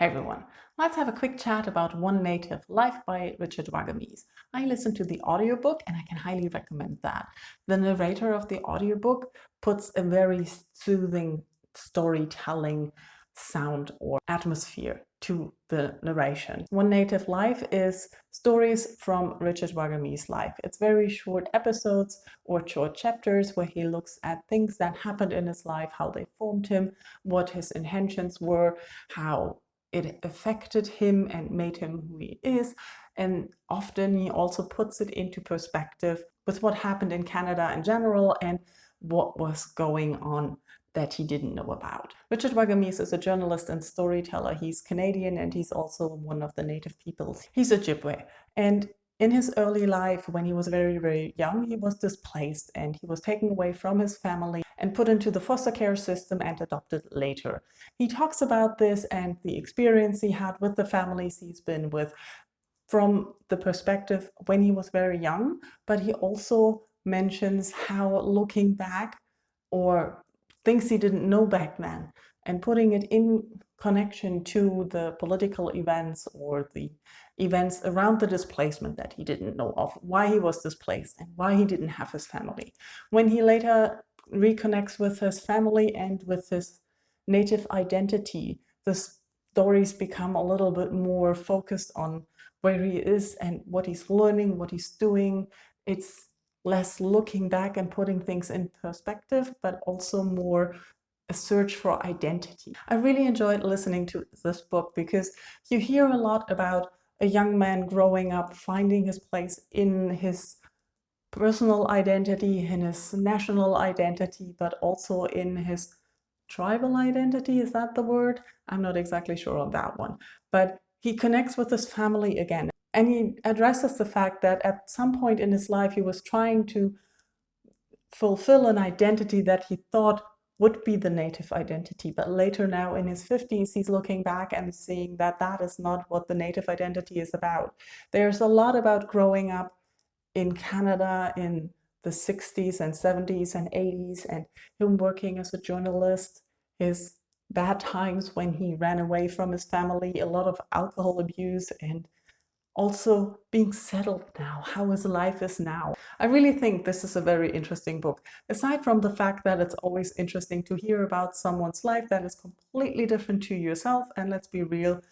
Hey everyone, let's have a quick chat about One Native Life by Richard Wagamese. I listened to the audiobook and I can highly recommend that. The narrator of the audiobook puts a very soothing storytelling sound or atmosphere to the narration. One Native Life is stories from Richard Wagamese's life. It's very short episodes or short chapters where he looks at things that happened in his life, how they formed him, what his intentions were, how it affected him and made him who he is. And often he also puts it into perspective with what happened in Canada in general and what was going on that he didn't know about. Richard Wagamese is a journalist and storyteller. He's Canadian and he's also one of the native peoples. He's Ojibwe. And in his early life, when he was very, very young, he was displaced and he was taken away from his family and put into the foster care system and adopted later. He talks about this and the experience he had with the families he's been with from the perspective when he was very young, but he also mentions how looking back or things he didn't know back then and putting it in connection to the political events or the events around the displacement that he didn't know of, why he was displaced and why he didn't have his family. When he later reconnects with his family and with his native identity, the stories become a little bit more focused on where he is and what he's learning, what he's doing. It's less looking back and putting things in perspective, but also more a search for identity. I really enjoyed listening to this book because you hear a lot about a young man growing up, finding his place in his personal identity, in his national identity, but also in his tribal identity. Is that the word? I'm not exactly sure on that one. But he connects with his family again. And he addresses the fact that at some point in his life, he was trying to fulfill an identity that he thought would be the native identity. But later now in his 50s, he's looking back and seeing that that is not what the native identity is about. There's a lot about growing up in Canada in the 60s and 70s and 80s and him working as a journalist, his bad times when he ran away from his family, a lot of alcohol abuse, and also being settled now, how his life is now. I really think this is a very interesting book. Aside from the fact that it's always interesting to hear about someone's life that is completely different to yourself, and let's be real,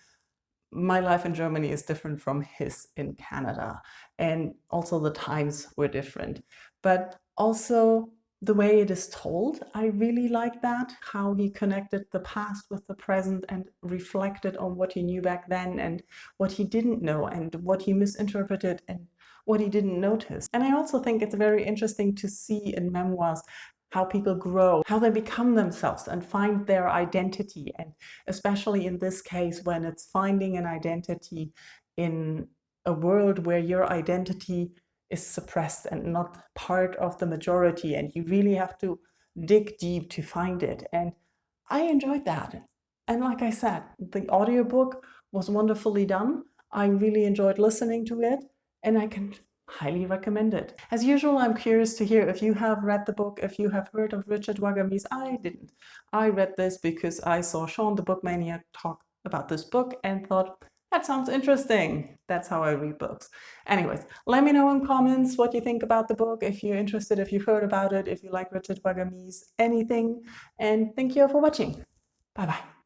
my life in Germany is different from his in Canada. And also the times were different. But also the way it is told, I really like that, how he connected the past with the present and reflected on what he knew back then and what he didn't know and what he misinterpreted and what he didn't notice. And I also think it's very interesting to see in memoirs how people grow, how they become themselves and find their identity. And especially in this case, when it's finding an identity in a world where your identity is suppressed and not part of the majority, and you really have to dig deep to find it. And I enjoyed that. And like I said, the audiobook was wonderfully done. I really enjoyed listening to it, and I can highly recommend it. As usual, I'm curious to hear if you have read the book, if you have heard of Richard Wagamese. I didn't. I read this because I saw Sean the Book Maniac talk about this book and thought, that sounds interesting. That's how I read books. Anyways, let me know in comments what you think about the book, if you're interested, if you've heard about it, if you like Richard Wagamese, anything. And thank you all for watching. Bye-bye.